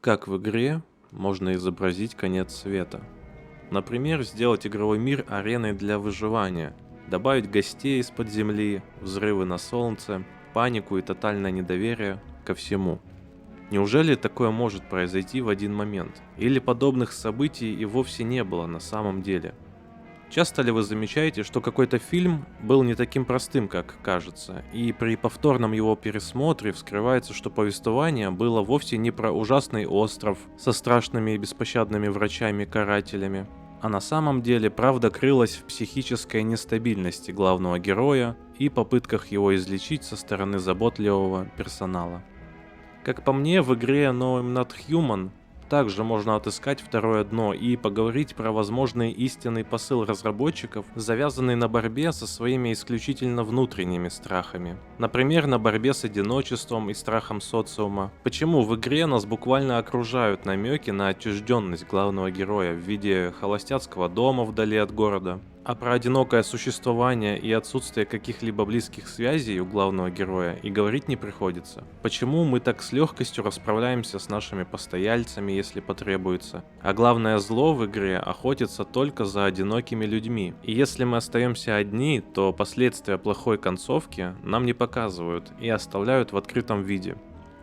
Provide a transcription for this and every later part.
Как в игре можно изобразить конец света? Например, сделать игровой мир ареной для выживания, добавить гостей из-под земли, взрывы на солнце, панику и тотальное недоверие ко всему. Неужели такое может произойти в один момент? Или подобных событий и вовсе не было на самом деле? Часто ли вы замечаете, что какой-то фильм был не таким простым, как кажется, и при повторном его пересмотре вскрывается, что повествование было вовсе не про ужасный остров со страшными и беспощадными врачами-карателями, а на самом деле правда крылась в психической нестабильности главного героя и попытках его излечить со стороны заботливого персонала. Как по мне, в игре No I'm Not Human также можно отыскать второе дно и поговорить про возможный истинный посыл разработчиков, завязанный на борьбе со своими исключительно внутренними страхами. Например, на борьбе с одиночеством и страхом социума. Почему в игре нас буквально окружают намеки на отчужденность главного героя в виде холостяцкого дома вдали от города. А про одинокое существование и отсутствие каких-либо близких связей у главного героя и говорить не приходится. Почему мы так с легкостью расправляемся с нашими постояльцами, если потребуется, а главное зло в игре охотится только за одинокими людьми. И если мы остаемся одни, то последствия плохой концовки нам не показывают и оставляют в открытом виде,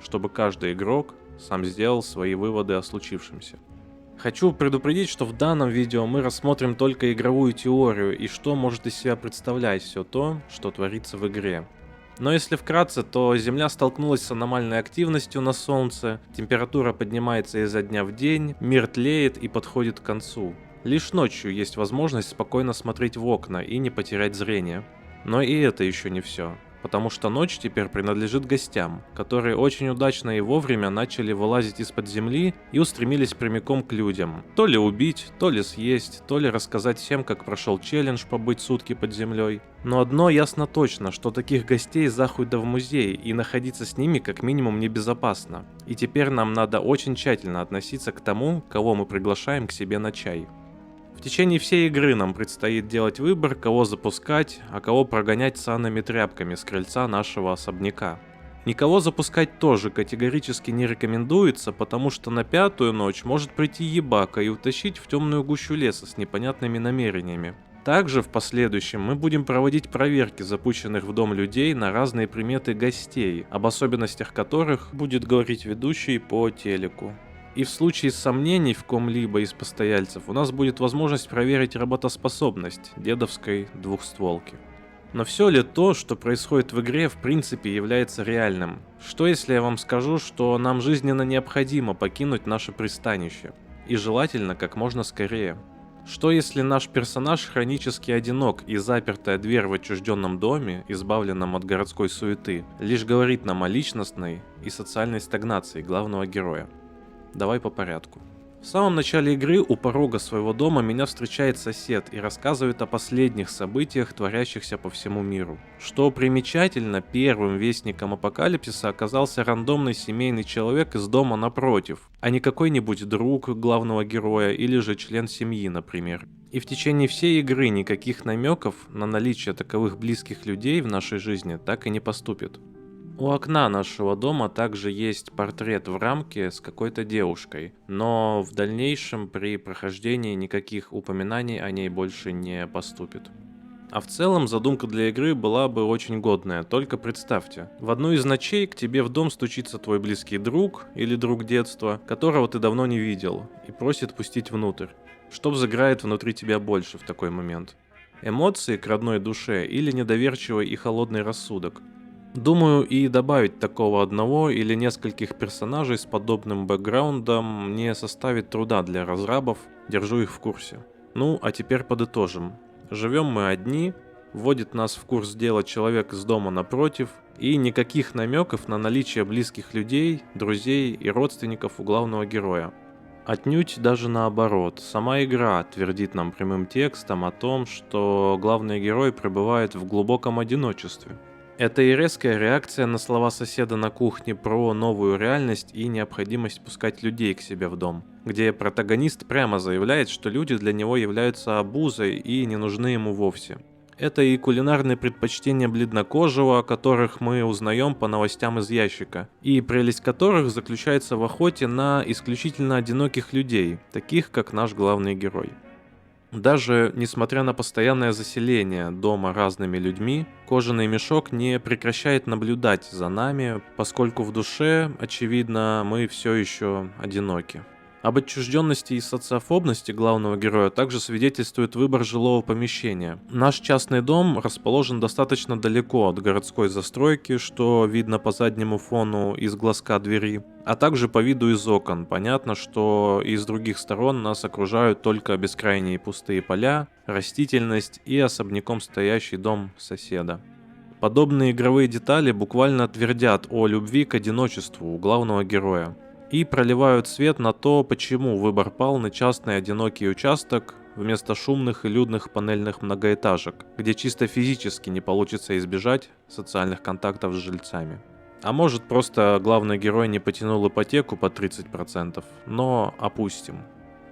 чтобы каждый игрок сам сделал свои выводы о случившемся. Хочу предупредить, что в данном видео мы рассмотрим только игровую теорию и что может из себя представлять все то, что творится в игре. Но если вкратце, то Земля столкнулась с аномальной активностью на Солнце, температура поднимается изо дня в день, мир тлеет и подходит к концу. Лишь ночью есть возможность спокойно смотреть в окна и не потерять зрение. Но и это еще не все. Потому что ночь теперь принадлежит гостям, которые очень удачно и вовремя начали вылазить из-под земли и устремились прямиком к людям. То ли убить, то ли съесть, то ли рассказать всем, как прошел челлендж побыть сутки под землей. Но одно ясно точно, что таких гостей захуй да в музей, и находиться с ними как минимум небезопасно. И теперь нам надо очень тщательно относиться к тому, кого мы приглашаем к себе на чай. В течение всей игры нам предстоит делать выбор, кого запускать, а кого прогонять санными тряпками с крыльца нашего особняка. Никого запускать тоже категорически не рекомендуется, потому что на пятую ночь может прийти ебака и утащить в темную гущу леса с непонятными намерениями. Также в последующем мы будем проводить проверки запущенных в дом людей на разные приметы гостей, об особенностях которых будет говорить ведущий по телеку. И в случае сомнений в ком-либо из постояльцев у нас будет возможность проверить работоспособность дедовской двухстволки. Но все ли то, что происходит в игре, в принципе является реальным? Что если я вам скажу, что нам жизненно необходимо покинуть наше пристанище? И желательно как можно скорее. Что если наш персонаж хронически одинок и запертая дверь в отчужденном доме, избавленном от городской суеты, лишь говорит нам о личностной и социальной стагнации главного героя? Давай по порядку. В самом начале игры у порога своего дома меня встречает сосед и рассказывает о последних событиях, творящихся по всему миру. Что примечательно, первым вестником апокалипсиса оказался рандомный семейный человек из дома напротив, а не какой-нибудь друг главного героя или же член семьи, например. И в течение всей игры никаких намеков на наличие таковых близких людей в нашей жизни так и не поступит. У окна нашего дома также есть портрет в рамке с какой-то девушкой, но в дальнейшем при прохождении никаких упоминаний о ней больше не поступит. А в целом задумка для игры была бы очень годная, только представьте. В одну из ночей к тебе в дом стучится твой близкий друг или друг детства, которого ты давно не видел, и просит пустить внутрь. Что взыграет внутри тебя больше в такой момент? Эмоции к родной душе или недоверчивый и холодный рассудок? Думаю, и добавить такого одного или нескольких персонажей с подобным бэкграундом не составит труда для разрабов, держу их в курсе. Ну, а теперь подытожим. Живем мы одни, вводит нас в курс дела человек из дома напротив, и никаких намеков на наличие близких людей, друзей и родственников у главного героя. Отнюдь даже наоборот, сама игра твердит нам прямым текстом о том, что главный герой пребывает в глубоком одиночестве. Это и резкая реакция на слова соседа на кухне про новую реальность и необходимость пускать людей к себе в дом, где протагонист прямо заявляет, что люди для него являются обузой и не нужны ему вовсе. Это и кулинарные предпочтения бледнокожего, о которых мы узнаем по новостям из ящика, и прелесть которых заключается в охоте на исключительно одиноких людей, таких как наш главный герой. Даже несмотря на постоянное заселение дома разными людьми, кожаный мешок не прекращает наблюдать за нами, поскольку в душе, очевидно, мы все еще одиноки. Об отчужденности и социофобности главного героя также свидетельствует выбор жилого помещения. Наш частный дом расположен достаточно далеко от городской застройки, что видно по заднему фону из глазка двери, а также по виду из окон. Понятно, что из других сторон нас окружают только бескрайние пустые поля, растительность и особняком стоящий дом соседа. Подобные игровые детали буквально твердят о любви к одиночеству у главного героя и проливают свет на то, почему выбор пал на частный одинокий участок вместо шумных и людных панельных многоэтажек, где чисто физически не получится избежать социальных контактов с жильцами. А может, просто главный герой не потянул ипотеку по 30%, но опустим.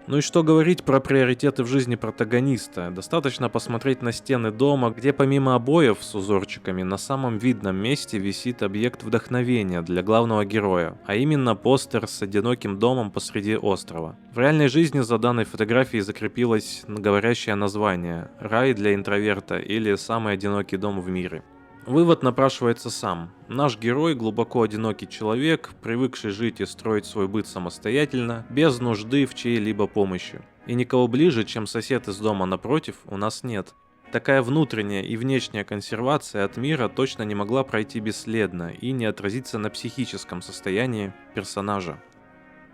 Ну и что говорить про приоритеты в жизни протагониста? Достаточно посмотреть на стены дома, где помимо обоев с узорчиками на самом видном месте висит объект вдохновения для главного героя, а именно постер с одиноким домом посреди острова. В реальной жизни за данной фотографией закрепилось говорящее название «Рай для интроверта» или «Самый одинокий дом в мире». Вывод напрашивается сам. Наш герой – глубоко одинокий человек, привыкший жить и строить свой быт самостоятельно, без нужды в чьей-либо помощи. И никого ближе, чем сосед из дома напротив, у нас нет. Такая внутренняя и внешняя консервация от мира точно не могла пройти бесследно и не отразиться на психическом состоянии персонажа.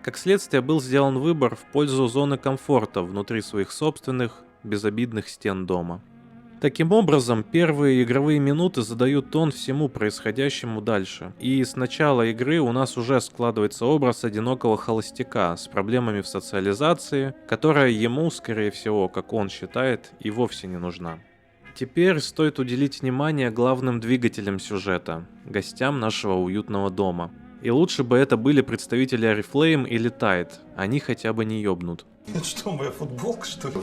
Как следствие, был сделан выбор в пользу зоны комфорта внутри своих собственных, безобидных стен дома. Таким образом, первые игровые минуты задают тон всему происходящему дальше. И с начала игры у нас уже складывается образ одинокого холостяка с проблемами в социализации, которая ему, скорее всего, как он считает, и вовсе не нужна. Теперь стоит уделить внимание главным двигателям сюжета, гостям нашего уютного дома. И лучше бы это были представители Oriflame или Tide, они хотя бы не ёбнут. Это что, моя футболка, что ли?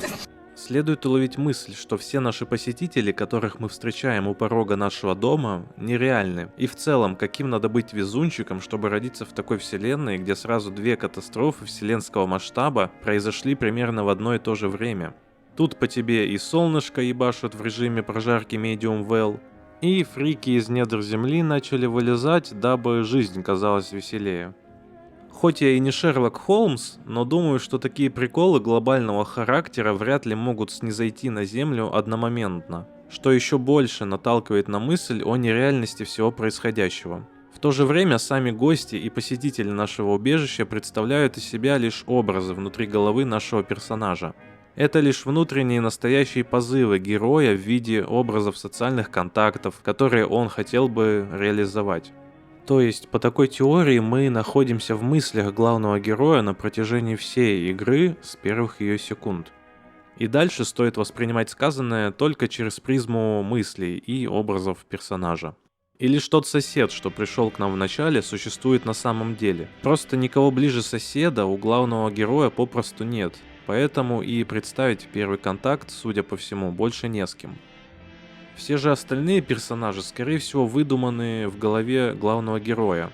Следует уловить мысль, что все наши посетители, которых мы встречаем у порога нашего дома, нереальны. И в целом, каким надо быть везунчиком, чтобы родиться в такой вселенной, где сразу две катастрофы вселенского масштаба произошли примерно в одно и то же время. Тут по тебе и солнышко ебашут в режиме прожарки Medium Well, и фрики из недр земли начали вылезать, дабы жизнь казалась веселее. Хоть я и не Шерлок Холмс, но думаю, что такие приколы глобального характера вряд ли могут снизойти на Землю одномоментно, что еще больше наталкивает на мысль о нереальности всего происходящего. В то же время сами гости и посетители нашего убежища представляют из себя лишь образы внутри головы нашего персонажа. Это лишь внутренние настоящие позывы героя в виде образов социальных контактов, которые он хотел бы реализовать. То есть, по такой теории мы находимся в мыслях главного героя на протяжении всей игры с первых ее секунд. И дальше стоит воспринимать сказанное только через призму мыслей и образов персонажа. И лишь тот сосед, что пришел к нам в начале, существует на самом деле. Просто никого ближе соседа у главного героя попросту нет, поэтому и представить первый контакт, судя по всему, больше не с кем. Все же остальные персонажи, скорее всего, выдуманы в голове главного героя.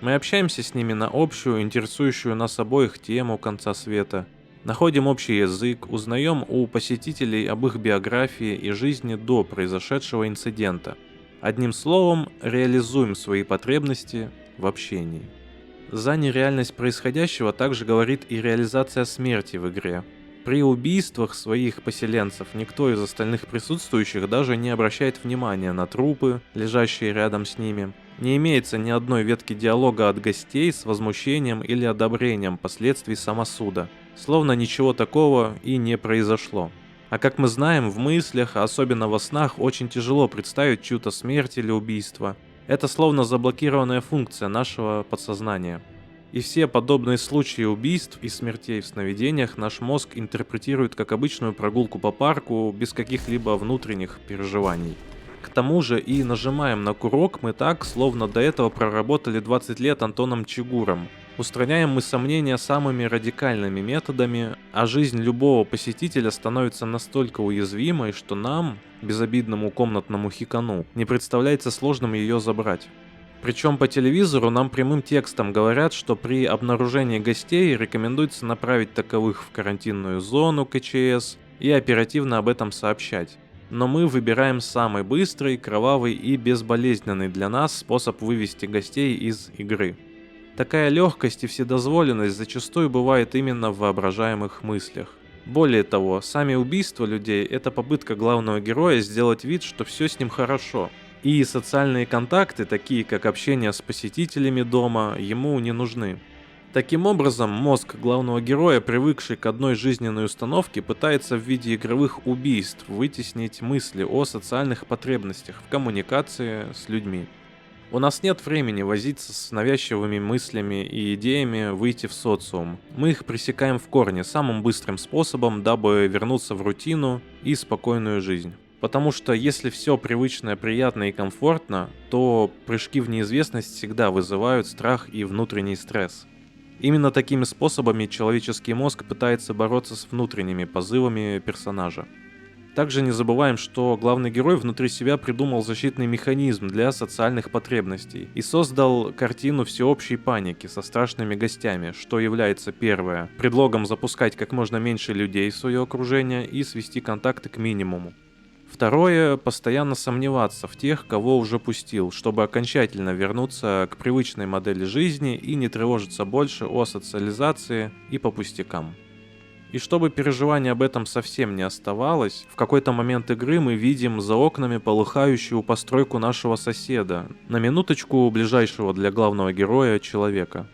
Мы общаемся с ними на общую, интересующую нас обоих тему конца света, находим общий язык, узнаем у посетителей об их биографии и жизни до произошедшего инцидента. Одним словом, реализуем свои потребности в общении. За нереальность происходящего также говорит и реализация смерти в игре. При убийствах своих поселенцев никто из остальных присутствующих даже не обращает внимания на трупы, лежащие рядом с ними. Не имеется ни одной ветки диалога от гостей с возмущением или одобрением последствий самосуда, словно ничего такого и не произошло. А как мы знаем, в мыслях, а особенно во снах, очень тяжело представить чью-то смерть или убийство. Это словно заблокированная функция нашего подсознания. И все подобные случаи убийств и смертей в сновидениях наш мозг интерпретирует как обычную прогулку по парку без каких-либо внутренних переживаний. К тому же и нажимаем на курок мы так, словно до этого проработали 20 лет Антоном Чигуром. Устраняем мы сомнения самыми радикальными методами, а жизнь любого посетителя становится настолько уязвимой, что нам, безобидному комнатному хикану, не представляется сложным ее забрать. Причем по телевизору нам прямым текстом говорят, что при обнаружении гостей рекомендуется направить таковых в карантинную зону КЧС и оперативно об этом сообщать. Но мы выбираем самый быстрый, кровавый и безболезненный для нас способ вывести гостей из игры. Такая легкость и вседозволенность зачастую бывает именно в воображаемых мыслях. Более того, сами убийства людей – это попытка главного героя сделать вид, что все с ним хорошо. И социальные контакты, такие как общение с посетителями дома, ему не нужны. Таким образом, мозг главного героя, привыкший к одной жизненной установке, пытается в виде игровых убийств вытеснить мысли о социальных потребностях в коммуникации с людьми. У нас нет времени возиться с навязчивыми мыслями и идеями выйти в социум. Мы их пресекаем в корне самым быстрым способом, дабы вернуться в рутину и спокойную жизнь. Потому что если все привычное, приятно и комфортно, то прыжки в неизвестность всегда вызывают страх и внутренний стресс. Именно такими способами человеческий мозг пытается бороться с внутренними позывами персонажа. Также не забываем, что главный герой внутри себя придумал защитный механизм для социальных потребностей и создал картину всеобщей паники со страшными гостями, что является первое – предлогом запускать как можно меньше людей в свое окружение и свести контакты к минимуму. Второе – постоянно сомневаться в тех, кого уже пустил, чтобы окончательно вернуться к привычной модели жизни и не тревожиться больше о социализации и по пустякам. И чтобы переживание об этом совсем не оставалось, в какой-то момент игры мы видим за окнами полыхающую постройку нашего соседа, на минуточку ближайшего для главного героя человека.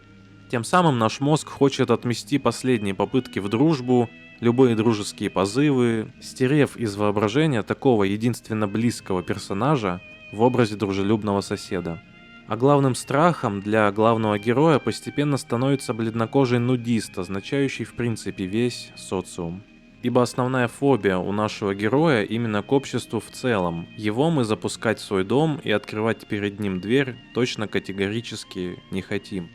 Тем самым наш мозг хочет отмести последние попытки в дружбу, любые дружеские позывы, стерев из воображения такого единственно близкого персонажа в образе дружелюбного соседа. А главным страхом для главного героя постепенно становится бледнокожий нудист, означающий в принципе весь социум. Ибо основная фобия у нашего героя именно к обществу в целом. Его мы запускать в свой дом и открывать перед ним дверь точно категорически не хотим.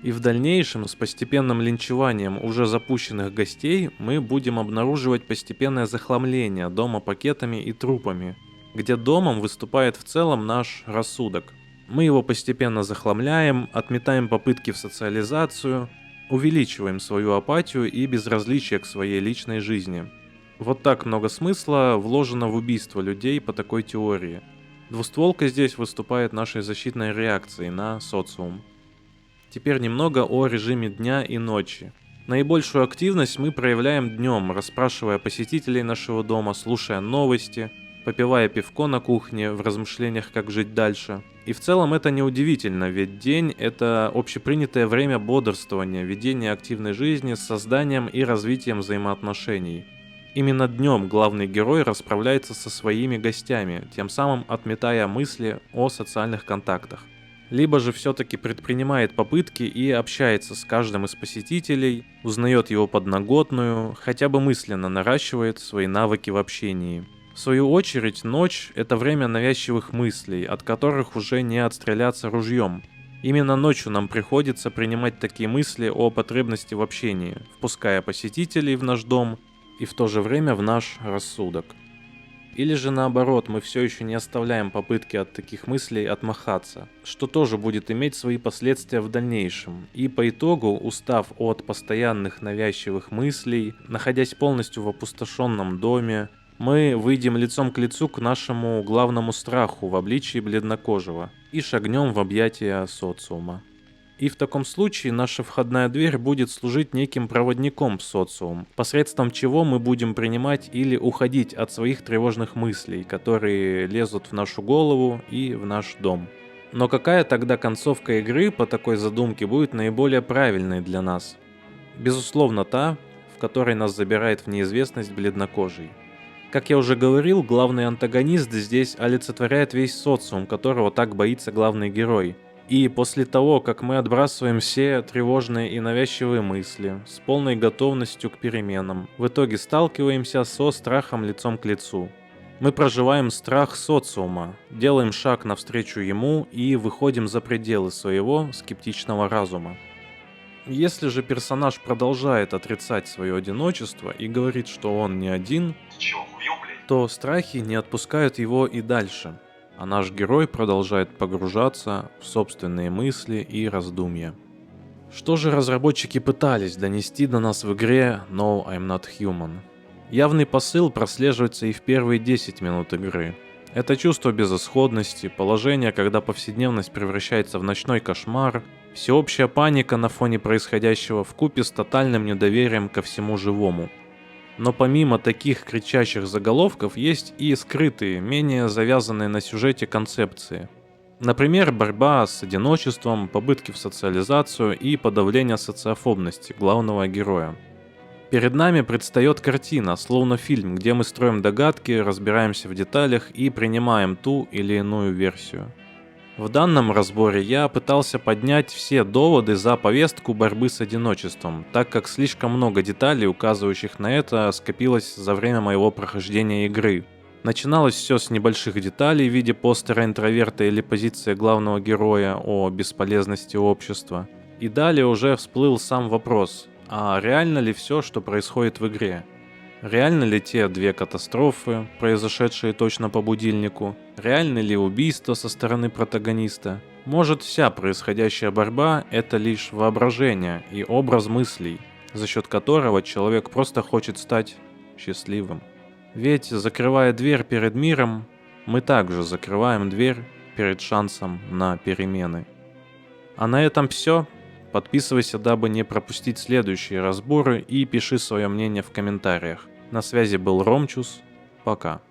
И в дальнейшем, с постепенным линчеванием уже запущенных гостей, мы будем обнаруживать постепенное захламление дома пакетами и трупами, где домом выступает в целом наш рассудок. Мы его постепенно захламляем, отметаем попытки в социализацию, увеличиваем свою апатию и безразличие к своей личной жизни. Вот так много смысла вложено в убийство людей по такой теории. Двустволка здесь выступает нашей защитной реакцией на социум. Теперь немного о режиме дня и ночи. Наибольшую активность мы проявляем днем, расспрашивая посетителей нашего дома, слушая новости, попивая пивко на кухне в размышлениях, как жить дальше. И в целом это неудивительно, ведь день – это общепринятое время бодрствования, ведения активной жизни с созданием и развитием взаимоотношений. Именно днем главный герой расправляется со своими гостями, тем самым отметая мысли о социальных контактах. Либо же все-таки предпринимает попытки и общается с каждым из посетителей, узнает его подноготную, хотя бы мысленно наращивает свои навыки в общении. В свою очередь, ночь – это время навязчивых мыслей, от которых уже не отстреляться ружьем. Именно ночью нам приходится принимать такие мысли о потребности в общении, впуская посетителей в наш дом и в то же время в наш рассудок. Или же наоборот, мы все еще не оставляем попытки от таких мыслей отмахаться, что тоже будет иметь свои последствия в дальнейшем. И по итогу, устав от постоянных навязчивых мыслей, находясь полностью в опустошенном доме, мы выйдем лицом к лицу к нашему главному страху в обличии бледнокожего и шагнем в объятия социума. И в таком случае наша входная дверь будет служить неким проводником в социум, посредством чего мы будем принимать или уходить от своих тревожных мыслей, которые лезут в нашу голову и в наш дом. Но какая тогда концовка игры по такой задумке будет наиболее правильной для нас? Безусловно, та, в которой нас забирает в неизвестность бледнокожий. Как я уже говорил, главный антагонист здесь олицетворяет весь социум, которого так боится главный герой. И после того, как мы отбрасываем все тревожные и навязчивые мысли с полной готовностью к переменам, в итоге сталкиваемся со страхом лицом к лицу. Мы проживаем страх социума, делаем шаг навстречу ему и выходим за пределы своего скептичного разума. Если же персонаж продолжает отрицать свое одиночество и говорит, что он не один, Ты чё, охуел, блядь? то страхи не отпускают его и дальше, а наш герой продолжает погружаться в собственные мысли и раздумья. Что же разработчики пытались донести до нас в игре No, I'm Not Human? Явный посыл прослеживается и в первые 10 минут игры. Это чувство безысходности, положение, когда повседневность превращается в ночной кошмар, всеобщая паника на фоне происходящего вкупе с тотальным недоверием ко всему живому. Но помимо таких кричащих заголовков есть и скрытые, менее завязанные на сюжете концепции. Например, борьба с одиночеством, попытки в социализацию и подавление социофобности главного героя. Перед нами предстает картина, словно фильм, где мы строим догадки, разбираемся в деталях и принимаем ту или иную версию. В данном разборе я пытался поднять все доводы за повестку борьбы с одиночеством, так как слишком много деталей, указывающих на это, скопилось за время моего прохождения игры. Начиналось все с небольших деталей в виде постера интроверта или позиции главного героя о бесполезности общества. И далее уже всплыл сам вопрос, а реально ли все, что происходит в игре? Реально ли те 2 катастрофы, произошедшие точно по будильнику? Реально ли убийство со стороны протагониста? Может, вся происходящая борьба — это лишь воображение и образ мыслей, за счет которого человек просто хочет стать счастливым? Ведь, закрывая дверь перед миром, мы также закрываем дверь перед шансом на перемены. А на этом все. Подписывайся, дабы не пропустить следующие разборы, и пиши свое мнение в комментариях. На связи был Ромчус. Пока.